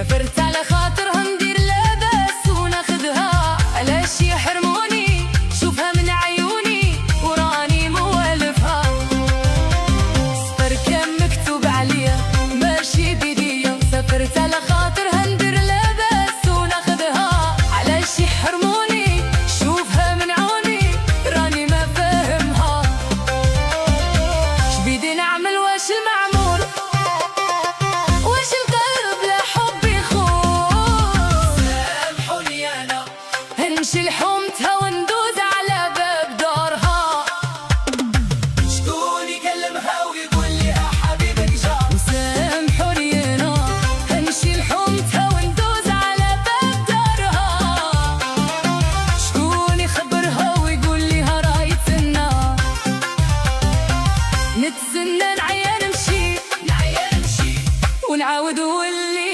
سافرت على خاطرها ندير لاباس وناخدها، علاش يحرموني شوفها من عيوني وراني موالفها. سفر كان مكتوب عليا ماشي بيديا، سافرت على خاطرها ندير لاباس وناخدها، علاش يحرموني شوفها من عيوني راني ما فاهمها. شبيدي نعمل واش المعمول، واش القلب لا حب يخون. سامحوني انا نمشي لحومتها وندوز على باب دارها، شكون يكلمها ويقول لي حبيبك جا. سامحوني انا نمشي لحومتها وندوز على باب دارها، شكون يخبرها ويقول لي راهي تسنى. نتسنى نعيا نمشي ونعاود ولي